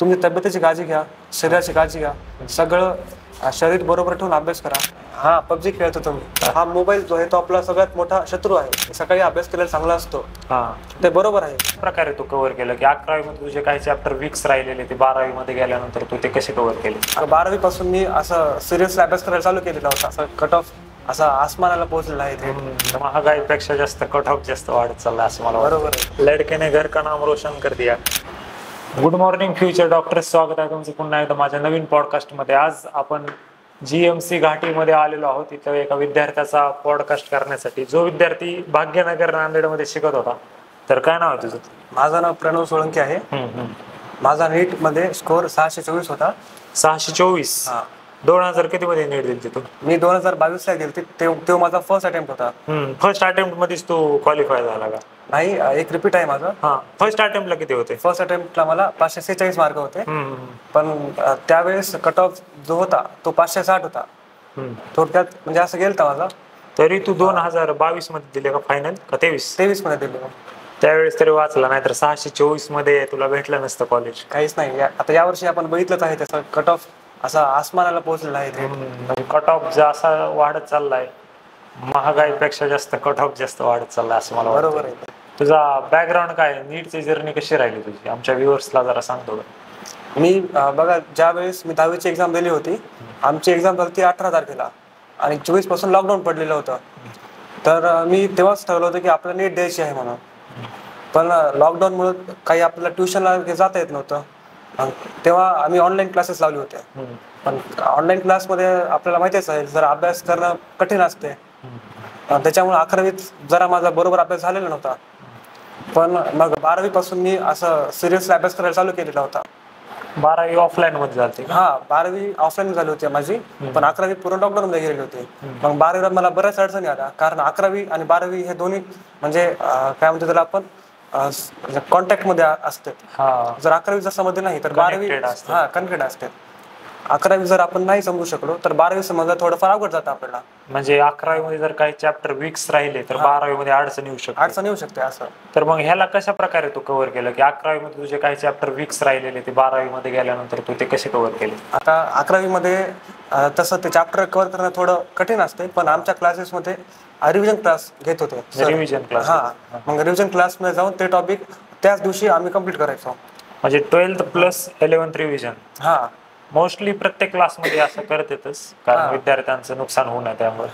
तुम्ही तब्येतीची काळजी घ्या, शरीराची काळजी घ्या, सगळं शरीर बरोबर ठेवून अभ्यास करा. हा पबजी खेळतो तुम्ही, हा मोबाईल जो आहे तो आपला सगळ्यात मोठा शत्रू आहे. सकाळी अभ्यास केलेला चांगला असतो. ते बरोबर आहे. प्रकारे तू कव्हर केलं की 11वी मध्ये तुझे काही चॅप्टर वीक्स राहिलेले ते 12वी मध्ये गेल्यानंतर तू ते कसे कव्हर केले? 12वी पासून मी असं सिरियसली अभ्यास करायला चालू केलेला होता. असं कट ऑफ असा आसमानाला पोहोचलेला आहे ते. महागाईपेक्षा जास्त कट ऑफ जास्त वाढत चाललाय असं मला बरोबर आहे. लडके ने घर का नाम रोशन कर दिया. गुड मॉर्निंग फ्युचर डॉक्टर्स, स्वागत आहे तुमचं पुन्हा एकदा माझ्या नवीन पॉडकास्ट मध्ये. आज आपण GMC घाटीमध्ये आलेलो आहोत. तिथं एका विद्यार्थ्याचा पॉडकास्ट करण्यासाठी. जो विद्यार्थी भाग्यनगर नांदेड मध्ये शिकत होता. तर काय नाव आहे तुझं? माझं नाव प्रणव सोळंकी आहे. माझा नीट मध्ये स्कोर 624 होता. 624? 2000 किती मध्ये नीट दिली तू? मी 2022 ला गेलती. तो माझा फर्स्ट अटेम्प्ट होता. फर्स्ट अटेम्प्ट मध्येच तू क्वालिफाय झाला का? नाही, एक रिपीट आहे माझं. फर्स्ट अटेम्प्टला किती होते? फर्स्ट अटेम्प्टला मला 546 मार्क होते. पण त्यावेळेस कट ऑफ जो होता तो 560 होता. थोडक्यात म्हणजे असं गेलता माझा. तरी तू 2022 मध्ये दिले का फायनल का 23 मध्ये दिले. त्यावेळेस तरी वाचला, नाहीतर 624 मध्ये तुला भेटलं नसतं कॉलेज. काहीच नाही. आता यावर्षी आपण बघितलंच आहे त्याचा कट ऑफ असा आसमानाला पोहोचलेला आहे. कट ऑफ असा वाढत चाललाय, महागाईपेक्षा जास्त कट ऑफ जास्त वाढत चाललाय असं मला वाटतं. बरोबर आहे. तुझा बॅकग्राऊंड काय, नीटची जर्नी कशी राहिली तुझी? आमच्या व्ह्युअर्सला जरा सांगतो. मी बघा, ज्या वेळेस मी 10वीची एक्झाम दिली होती, आमची एक्झाम झाली 18 तारखेला आणि 24 पासून लॉकडाऊन पडलेलं होतं. तर मी तेव्हाच ठरवलं होतं की आपल्याला नीट द्यायची आहे म्हणून. पण लॉकडाऊनमुळे काही आपल्याला ट्युशनला जाता येत नव्हतं. तेव्हा आम्ही ऑनलाईन क्लासेस लावले होते. पण ऑनलाईन क्लासमध्ये आपल्याला माहितीच आहे जरा अभ्यास करणं कठीण असते. त्याच्यामुळे 11वीत जरा माझा बरोबर अभ्यास झालेला नव्हता. पण मग 12वी पासून मी असं सिरियसली अभ्यास करायला चालू केलेला होता. 12वी ऑफलाईन मध्ये झाली? 12वी ऑफलाईन झाली होती माझी. पण 11वी पूर्ण लॉकडाऊन मध्ये गेलेली होती. मग 12वीला मला बऱ्याच अडचणी आल्या, कारण 11वी आणि 12वी हे दोन्ही म्हणजे काय म्हणतो त्याला आपण कॉन्टॅक्ट मध्ये असतात. जर 11वी जर समजले नाही तर 12वी कनेक्टेड असते. 11वी जर आपण नाही समजू शकलो तर 12वी समजलं थोडंफार अवघड जातं आपल्याला. म्हणजे 11वी मध्ये जर काही चॅप्टर वीक्स राहिले तर 12वी मध्ये अडचण येऊ शकते. असं. तर मग ह्याला कशा प्रकारे तू कव्हर केलं की 11वी मध्ये तुझे काही चॅप्टर वीक्स राहिलेले ते 12वी मध्ये गेल्यानंतर तू ते कसे कव्हर केले? आता 11वी मध्ये तसं ते चॅप्टर कव्हर करणं थोडं कठीण असते. पण आमच्या क्लासेसमध्ये रिव्हिजन क्लास घेत होते. Revision class? मग रिव्हिजन क्लासमध्ये जाऊन ते टॉपिक त्याच दिवशी आम्ही कम्प्लीट करायचो. म्हणजे 12th plus 11th revision? Mostly प्रत्येक क्लासमध्ये असं करतेच, कारण विद्यार्थ्यांचं नुकसान होऊ नये त्यामुळे.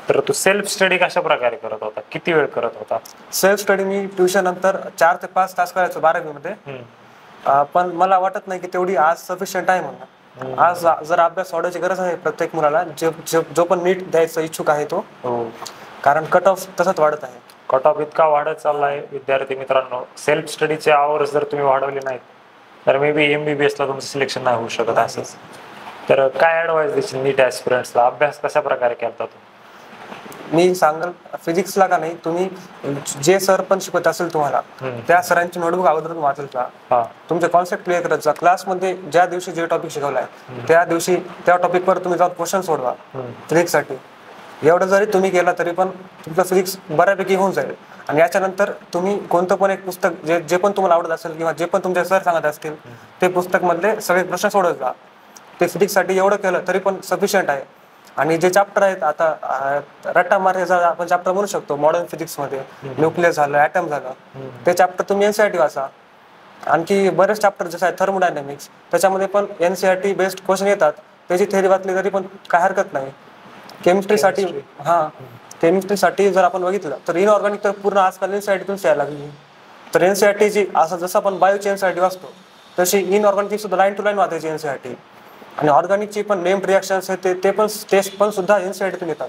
तर तू सेल्फ स्टडी कशा प्रकारे करत होता? किती वेळ करत होता? सेल्फ स्टडी मी ट्युशन नंतर 4 ते 5 तास करायचो 12वी मध्ये. पण मला वाटत नाही की तेवढी आज सफिशियंट आहे म्हणून. आज जर अभ्यास वाढवायची गरज आहे प्रत्येक मुलाला, जो पण नीट द्यायचा इच्छुक आहे तो. कारण कट ऑफ तसंच वाढत आहे. कट ऑफ इतका वाढत चाललाय विद्यार्थी मित्रांनो. सेल्फ स्टडीचे आवर्स जर तुम्ही वाढवले नाहीत तर मे बी MBBS ला तुमचं सिलेक्शन नाही होऊ शकत असंच. तर काय ऍडवाइस देशील नीट ऍस्पिरंट्सला? अभ्यास कशा प्रकारे केला तू? मी सांगेल, फिजिक्सला का नाही, तुम्ही जे सर पण शिकवत असेल तुम्हाला त्या सरांची नोटबुक अगोदर वाचत जा. तुमचे कॉन्सेप्ट क्लिअर करत जा. क्लासमध्ये ज्या दिवशी जे टॉपिक शिकवलाय त्या दिवशी त्या टॉपिकवर तुम्ही जाऊन क्वेश्चन सोडवा फिजिक्ससाठी. एवढं जरी तुम्ही केला तरी पण तुमचं फिजिक्स बऱ्यापैकी होऊन जाईल. आणि याच्यानंतर तुम्ही कोणतं पण एक पुस्तक जे पण तुम्हाला आवडत असेल किंवा जे पण तुमचे सर सांगत असतील ते पुस्तक मधले सगळे प्रश्न सोडत जा. ते फिजिक्ससाठी एवढं केलं तरी पण सफिशियंट आहे. आणि जे चॅप्टर आहेत, आता रट्टा मारायचा आपण चॅप्टर म्हणू शकतो मॉडर्न फिजिक्स मध्ये, न्यूक्लियस झालं, ॲटम झालं, ते चॅप्टर तुम्ही NCERT वाचा. आणखी बरेच चॅप्टर जसं आहे थर्मोडायनॅमिक्स, त्याच्यामध्ये पण NCERT बेस्ड क्वेश्चन येतात. त्याची थेअरी वाचली तरी पण काय हरकत नाही. केमिस्ट्रीसाठी जर आपण बघितलं तर इनऑर्गॅनिक तर पूर्ण आजकाल NCERT यायला लागली. तर NCERT ची असं जसं आपण बायोची NCERT वाचतो तशी इनऑर्गॅनिकची सुद्धा लाईन टू लाईन वाचायची NCERT. आणि ऑर्गॅनिकची पण नेम्ड रिॲक्शन्स आहेत ते पण सुद्धा NCERT येतात.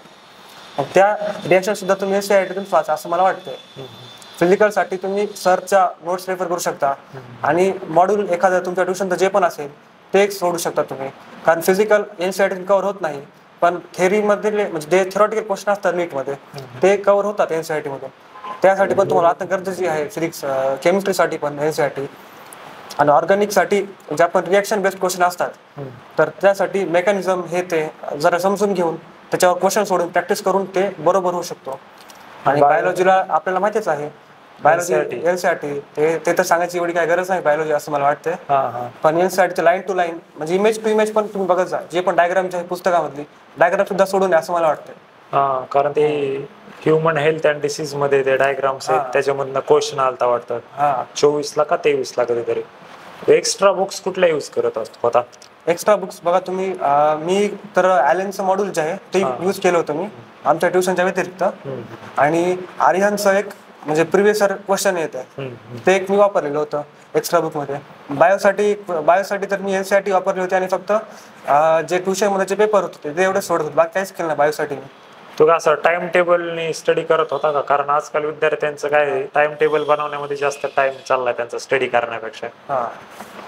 मग त्या रिॲक्शन सुद्धा तुम्ही NCERT वाचा असं मला वाटतंय. फिजिकलसाठी तुम्ही सरच्या नोट्स रेफर करू शकता आणि मॉड्यूल एखादं तुमच्या ट्युशनचं जे पण असेल ते एक सोडू शकता तुम्ही. कारण फिजिकल NCERT कव्हर होत नाही, पण थेअरीमध्ये म्हणजे जे थेरॉटिकल क्वेश्चन असतात नीटमध्ये ते कव्हर होतात NCERT मध्ये. त्यासाठी पण तुम्हाला आता गरजेची आहे फिजिक्स. केमिस्ट्रीसाठी पण NCERT. आणि ऑर्गॅनिकसाठी जे आपण रिॲक्शन बेस्ड क्वेश्चन असतात तर त्यासाठी मेकॅनिझम हे ते जरा समजून घेऊन त्याच्यावर क्वेश्चन सोडून प्रॅक्टिस करून ते बरोबर होऊ शकतो. आणि बायोलॉजीला आपल्याला माहितीच आहे बायोलॉजी एनसीईआरटी ते तर सांगायची एवढी काय गरज नाही बायोलॉजी असं मला वाटतं. पण एनसीईआरटी लाईन टू लाईन म्हणजे इमेज टू इमेज पण तुम्ही बघत जा, जे पण डायग्रामच्या पुस्तकामधली डायग्राम सुद्धा सोडून असं मला वाटतं. कारण ते ह्युमन हेल्थ अँड डिसीज मध्ये ते डायग्राम्स आहेत, त्याच्यामधनं क्वेश्चन आलता वाटतं 24ला का 23ला कधीतरी. एक्स्ट्रा बुक्स कुठल्या युज करत असतो आता? एक्स्ट्रा बुक्स बघा तुम्ही, मी तर ॲलेनचं मॉड्यूल जे आहे ते यूज केलं होतं मी आमच्या ट्युशनच्या व्यतिरिक्त. आणि आर्यनचं एक म्हणजे प्रिव्हियस क्वेश्चन येत आहे ते एक मी वापरलेलं होतं एक्स्ट्रा बुकमध्ये. बायोसाठी तर मी एनसीईआरटी वापरली होती आणि फक्त जे ट्युशनमध्ये जे पेपर होते ते एवढे सोडत होते, बाकी काहीच केलं नाही बायोसाठी. तू का असं टाइम टेबलनी स्टडी करत होता का? कारण आजकाल विद्यार्थ्यांचं काय टाइम टेबल बनवण्यामध्ये जास्त टाइम चाललाय त्यांचा स्टडी करण्यापेक्षा.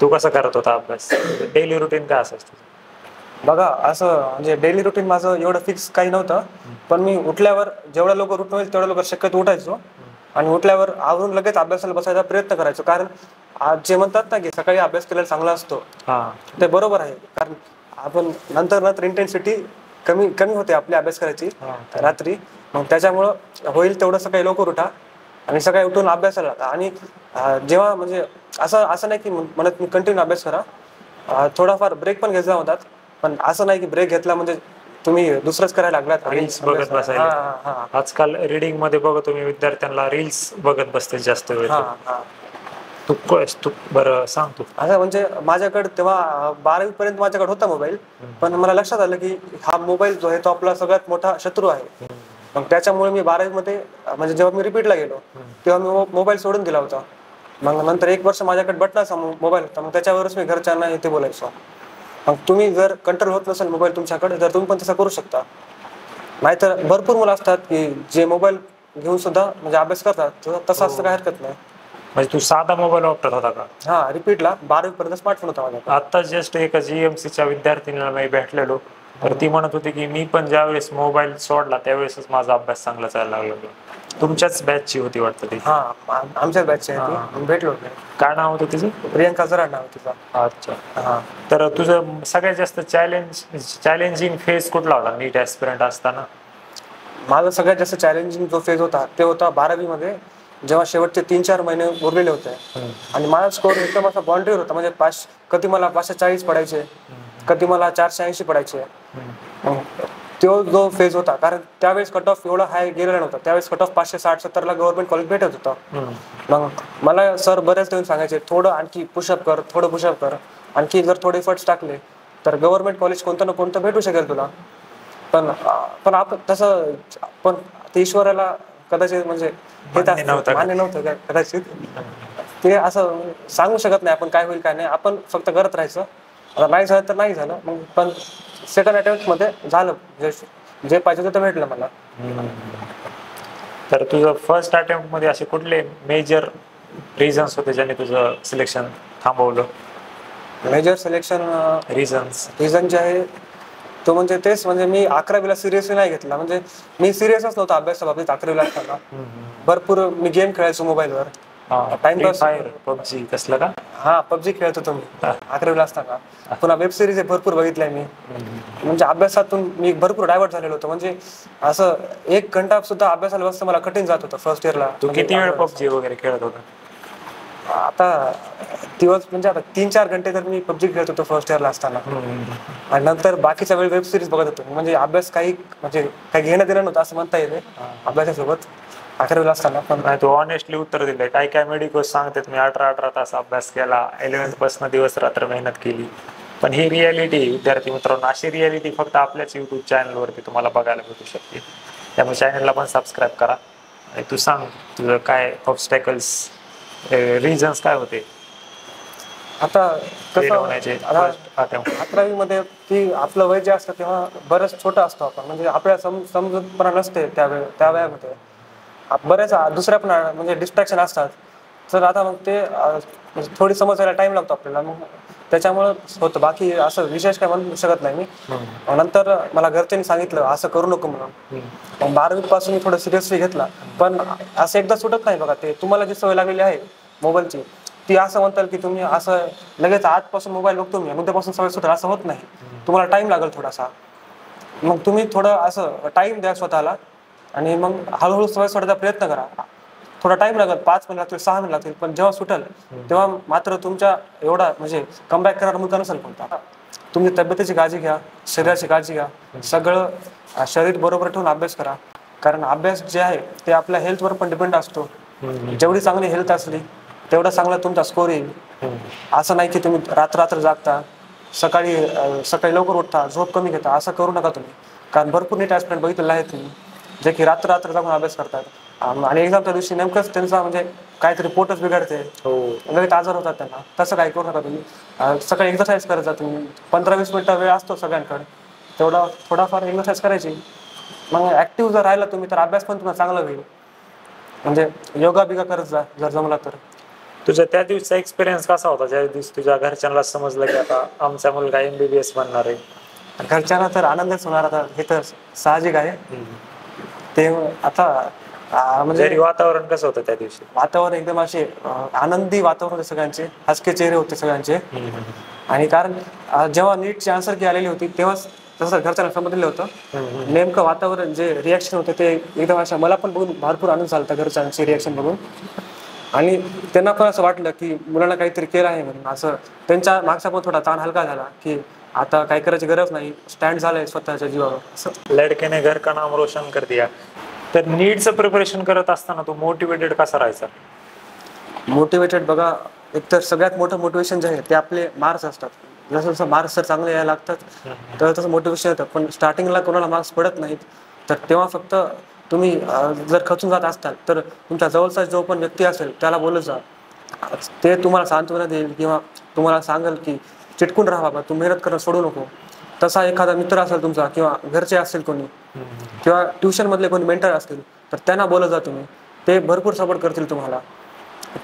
तू कसं करत होता अभ्यास? डेली रुटीन काय असायचं? बघा असं म्हणजे डेली रुटीन माझं एवढं फिक्स काही नव्हतं, पण मी उठल्यावर जेवढ्या लवकर उठणं होईल तेवढ्या लवकर शक्यतो उठायचो आणि उठल्यावर आवरून लगेच अभ्यासाला बसायचा प्रयत्न करायचो. कारण आज जे म्हणतात ना की सकाळी अभ्यास केलेला चांगला असतो, ते बरोबर आहे. कारण आपण नंतर इंटेन्सिटी कमी होते आपली अभ्यास करायची रात्री. मग त्याच्यामुळं होईल तेवढं सकाळी लवकर उठा आणि सकाळी उठून अभ्यासाला लागा. आणि जेव्हा म्हणजे असं नाही की म्हणत मी कंटिन्यू अभ्यास करा, थोडाफार ब्रेक पण घेतला होतात. पण असं नाही की ब्रेक घेतला म्हणजे तुम्ही दुसरंच करायला लागलात. रील्स बघत बसायला. आजकाल रीडिंग मध्ये बघा तुम्ही विद्यार्थ्यांना रील्स बघत बसते जास्त वेळ. तू बरं सांग तू. असं म्हणजे माझ्याकडे तेव्हा 12वी पर्यंत माझ्याकडे होता मोबाईल, पण मला लक्षात आलं की हा मोबाईल जो आहे तो आपला सगळ्यात मोठा शत्रू आहे. मग त्याच्यामुळे मी 12वी मध्ये म्हणजे जेव्हा मी रिपीटला गेलो तेव्हा मी मोबाईल सोडून दिला होता. मग नंतर 1 वर्ष माझ्याकडे बटनाचा मोबाईल होता, मग त्याच्यावरच मी घरच्यांना ते बोलायचो. मग तुम्ही जर कंट्रोल होत नसेल मोबाईल तुमच्याकडे तर तुम्ही पण तसं करू शकता. नाहीतर भरपूर मुलं असतात की जे मोबाईल घेऊन सुद्धा म्हणजे अभ्यास करतात, तसं असतं काय हरकत नाही. म्हणजे तू साधा मोबाईल वापरत होता का? हा, रिपीटला 12वी पर्यंत स्मार्टफोन होता माझ्याकडे. आता जस्ट एका जीएमसीच्या विद्यार्थिनीला मी भेटलेलो, तर ती म्हणत होती की मी पण ज्यावेळेस मोबाईल सोडला त्यावेळेसच माझा अभ्यास चांगला चालायला लागला. तुमच्याच बॅचची होती वाटतं ती? आमच्याच बॅचची आहे ती, भेटलो. काय नाव होतं तिचं? प्रियंका जरा नाव तिचं. अच्छा. तर तुझं सगळ्यात जास्त चॅलेंजिंग फेज कुठला होता नीट ऍस्पिरंट असताना? माझा सगळ्यात जास्त चॅलेंजिंग जो फेज होता ते होता 12वी मध्ये, जेव्हा शेवटचे 3-4 महिने उरलेले होते आणि माझा स्कोर एकदम असा बाउंड्रीवर होता. म्हणजे कधी मला 540 पडायचे, कधी मला 480 पडायचे. तो जो फेज होता, कारण त्यावेळेस कट ऑफ एवढा हाय गेलेला नव्हता. त्यावेळेस कट ऑफ 560-70 ला गव्हर्नमेंट कॉलेज भेटत होतं. मग मला सर बरेच देऊन सांगायचे थोडं आणखी पुशअप कर, आणखी जर थोडे एफर्ट्स टाकले तर गव्हर्नमेंट कॉलेज कोणतं ना कोणतं भेटू शकेल तुला. पण आपण तसं पण ते ईश्वराला कदाचित म्हणजे मान्य नव्हतं कदाचित. ते असं सांगू शकत नाही आपण काय होईल काय नाही. आपण फक्त करत राहायचं. आता नाही झालं तर नाही झालं, मग पण सेकंड अटेम्प्ट मध्ये झालं, जे पाहिजे ते भेटलं मला. तर तुझं फर्स्ट अटेम्प्ट मध्ये असे कुठले मेजर रिझन्स होते ज्याने तुझं सिलेक्शन थांबवलं? मेजर सिलेक्शन रिझन जे आहे तो म्हणजे तेच, म्हणजे मी 11वीला सिरियसली नाही घेतला. म्हणजे मी सिरियसच नव्हता अभ्यासाबाबतीत 11वीला असताना. भरपूर मी गेम खेळायचो मोबाईलवर, टाइमपास. पबजी कसलं का? पबजी खेळत होतो मी 11वीला असताना. पुन्हा वेब सिरीज भरपूर बघितल्या मी. म्हणजे अभ्यासातून मी भरपूर डायव्हर्ट झालेलो होतो. म्हणजे असं 1 घंटा सुद्धा अभ्यासाला बसतं मला कठीण जात होतं फर्स्ट इयरला. तू किती वेळ पबजी वगैरे खेळत होता? आता दिवस म्हणजे आता 3-4 घंटे तर मी पबजी खेळत होतो फर्स्ट इयरला असताना. आणि नंतर बाकीच्या वेळ वेब सिरीज बघत होतो. म्हणजे अभ्यास काही घेणं देणं नव्हतं असं म्हणता येते अभ्यासासोबत 11वीला असताना. पण नाही, तू ऑनेस्टली उत्तर दिलंय. काय मेडिकल सांगतात मी 18 तास अभ्यास केला, 11th पासून दिवस रात्र मेहनत केली. पण ही रियालिटी विद्यार्थी मित्रांनो, अशी रियालिटी फक्त आपल्याच युट्यूब चॅनलवरती तुम्हाला बघायला भेटू शकते. त्यामुळे चॅनलला पण सबस्क्राईब करा. आणि तू सांग तुझं काय ऑब्स्टॅकल्स, रिझन्स काय होते? आता कसं 11वी मध्ये की आपलं वय जे असतं तेव्हा बरंच छोटं असतो आपण. म्हणजे आपल्याला समजूतपणा नसते त्या वयामध्ये. बरेच दुसऱ्या पण म्हणजे डिस्ट्रॅक्शन असतात. तर आता मग ते थोडी समजायला टाइम लागतो आपल्याला. मग त्याच्यामुळं होतं, बाकी असं विशेष काय म्हणू शकत नाही मी. नंतर मला घरच्यांनी सांगितलं असं करू नको म्हणून. मग 12वी पासून मी थोडं सिरियसली घेतला. पण असं एकदा सुटत नाही बघा. ते तुम्हाला जी सवय लागलेली आहे मोबाईलची, ती असं म्हणताल की तुम्ही असं लगेच आजपासून मोबाईल बघतो मी उद्यापासून सवय सुटेल असं होत नाही. तुम्हाला टाइम लागेल थोडासा. मग तुम्ही थोडं असं टाइम द्या स्वतःला आणि मग हळूहळू सवय सोडायचा प्रयत्न करा. थोडा टाइम लागेल, 5 महिने लागतील, 6 महिने लागतील, पण जेव्हा सुटेल तेव्हा मात्र तुमच्या एवढा म्हणजे कमबॅक करणारा मुलगा नसेल कोणता. तुम्ही तब्येतीची काळजी घ्या, शरीराची काळजी घ्या, सगळं शरीर बरोबर ठेवून अभ्यास करा. कारण अभ्यास जे आहे ते आपल्या हेल्थवर पण डिपेंड असतो. जेवढी चांगली हेल्थ असली तेवढा चांगला तुमचा स्कोर येईल. असं नाही की तुम्ही रात्र जागता, सकाळी लवकर उठता, झोप कमी घेता, असं करू नका तुम्ही. कारण भरपूर नीट ॲस्पिरंट बघितलेलं आहे तुम्ही, जे की रात्र जागून अभ्यास करतात आणि एक्झामच्या दिवशी नेमकंच त्यांचा म्हणजे काहीतरी पोटच बिघडते, लगेच आजार होतात त्यांना. तसं काही करू नका तुम्ही. सकाळी एक्सरसाइज करत जा तुम्ही. 15-20 मिनिटं वेळ असतो सगळ्यांकडे, तेवढा थोडाफार एक्सरसाइज करायची. मग ॲक्टिव्ह जर राहिला तुम्ही तर अभ्यास पण तुम्हाला चांगला होईल. म्हणजे योगा बिगा करत जा जर जमला तर. तुझ्या त्या दिवसाचा एक्सपिरियन्स कसा होता ज्या दिवशी तुझ्या घरच्यांना समजलं की आता आमचा मुलगा MBBS बनणार आहे? घरच्यांना तर आनंदच होणार, आता हे तर साहजिक आहे. ते आता म्हणजे वातावरण कसं होतं त्या दिवशी? वातावरण एकदम असे आनंदी वातावरण होते, सगळ्यांचे हसके चेहरे होते सगळ्यांचे. आणि कारण जेव्हा नीटची आन्सर की आलेली होती तेव्हाच तसं घरच्यांना समजलेलं होतं. नेमकं वातावरण जे रिॲक्शन होते ते एकदम अशा, मला पण बघून भरपूर आनंद झाला होता घरच्यांची रिॲक्शन बघून. आणि त्यांना पण असं वाटलं की मुलांना काहीतरी केलं आहे म्हणून. असं त्यांच्या मागचा पण थोडा ताण हलका झाला की आता काय करायची गरज नाही, स्टँड झालंय स्वतःच्या जीवावर. असं लडके घर का नाम रोशन कर दिया. तर नीटचं प्रिपरेशन करत असताना तू मोटिवेटेड कसा राहायचा? मोटिवेटेड बघा, एकतर सगळ्यात मोठं मोटिवेशन जे आहे ते आपले मार्क्स असतात. जसं जसं मार्क्स जर चांगले यायला लागतात तर तसं मोटिवेशन येतं. पण स्टार्टिंगला कोणाला मार्क्स पडत नाहीत तर तेव्हा फक्त तुम्ही जर खचून जात असताल तर तुमच्या जवळचा जो पण व्यक्ती असेल त्याला बोलत जा. ते तुम्हाला सांत्वना देईल किंवा तुम्हाला सांगेल की चिटकून राहा बाबा, तू मेहनत करणं सोडू नको. तसा एखादा मित्र असेल तुमचा किंवा घरचे असेल कोणी किंवा ट्युशनमधले कोणी मेंटर असतील तर त्यांना बोलत जा तुम्ही. ते भरपूर सपोर्ट करतील तुम्हाला.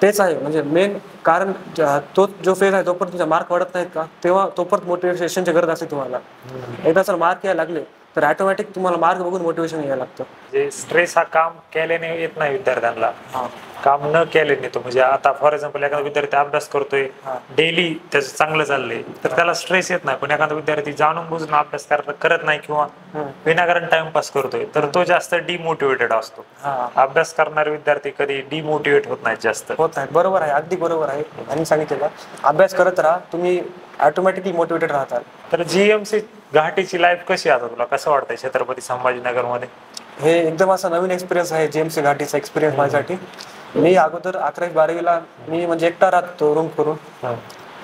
तेच आहे म्हणजे मेन कारण. तो जो फेज आहे तोपर्यंत तुमचा मार्क वाढत नाहीत का तेव्हा तोपर्यंत मोटिवेशनची गरज असते तुम्हाला. एकदा जर मार्क यायला लागले तर ऑटोमॅटिक तुम्हाला मार्क बघून मोटिवेशन यायला लागतं. म्हणजे स्ट्रेस हा काम केल्याने येत नाही विद्यार्थ्यांना, काम न केल्याने तो. म्हणजे आता फॉर एक्झाम्पल एखादा विद्यार्थी अभ्यास करतोय, डेली त्याचं चांगलं चाललंय तर त्याला स्ट्रेस येत नाही. पण एखादा विद्यार्थी जाणून बुजून अभ्यास करत नाही किंवा विनाकारण टाइमपास करतोय तर तो जास्त डिमोटिवेटेड असतो. अभ्यास करणारे विद्यार्थी कधी डिमोटिवेट होत नाहीत, जास्त होत नाहीत. बरोबर आहे, अगदी बरोबर आहे. आणि सांगितलेलं अभ्यास करत राहा तुम्ही, ऑटोमॅटिकली मोटिवेटेड राहतात. तर GMC घाटीची लाईफ कशी आता तुला कसं वाटतंय छत्रपती संभाजीनगर मध्ये? हे एकदम असा नवीन एक्सपिरियन्स आहे GMC घाटीचा एक्सपिरियन्स माझ्यासाठी. मी अगोदर 11वी-12वीला मी म्हणजे एकटा राहतो रूम करून.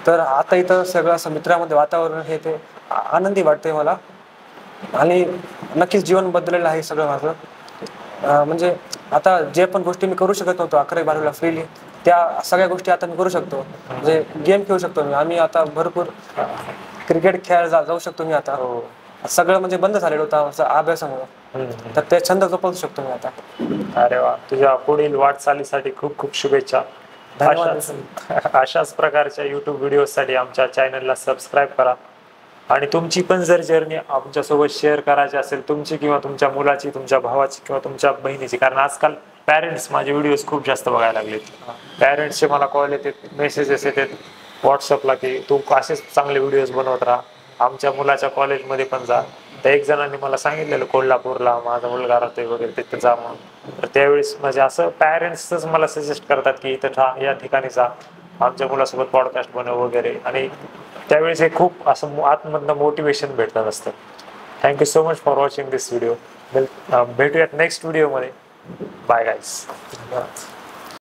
तर आता इथं सगळं असं मित्रामध्ये वातावरण हे ते आनंदी वाटतंय मला. आणि नक्कीच जीवन बदललेलं आहे सगळं माझं. म्हणजे आता जे पण गोष्टी मी करू शकत नव्हतो 11वी-12वीला फ्रीली, त्या सगळ्या गोष्टी आता मी करू शकतो. म्हणजे गेम खेळू शकतो मी. आम्ही आता भरपूर क्रिकेट खेळायला जाऊ शकतो मी आता. सगळं म्हणजे बंद झालेलं होतं अभ्यासामुळे, तर ते छंद जोपासू शकतो मी आता. अरे वा, तुझ्या पुढील वाटचालीसाठी खूप खूप शुभेच्छा. अशाच प्रकारच्या YouTube व्हिडिओसाठी आमच्या चॅनलला सबस्क्राईब करा. आणि तुमची पण जर जर्नी आमच्यासोबत शेअर करायची असेल, तुमची किंवा तुमच्या मुलाची, तुमच्या भावाची किंवा तुमच्या बहिणीची, कारण आजकाल पॅरेंट्स माझे व्हिडिओज खूप जास्त बघायला लागलेत. पॅरेंट्सचे मला कॉल येतात, मेसेजेस येतात व्हॉट्सअपला की तू असेच चांगले व्हिडिओज बनवत राहा, आमच्या मुलाच्या कॉलेजमध्ये पण जा. तर एक जणांनी मला सांगितलेलं कोल्हापूरला माझा मुलगा राहतोय वगैरे, तिथे जा म्हणून. तर त्यावेळेस म्हणजे असं पॅरेंट्सच मला सजेस्ट करतात की इथं या ठिकाणी जा, आमच्या मुलासोबत पॉडकास्ट बनव वगैरे. आणि त्यावेळेस हे खूप असं आतमधनं मोटिवेशन भेटत असतं. Thank you so much for watching this video. भेटूयात नेक्स्ट व्हिडिओमध्ये. Bye guys.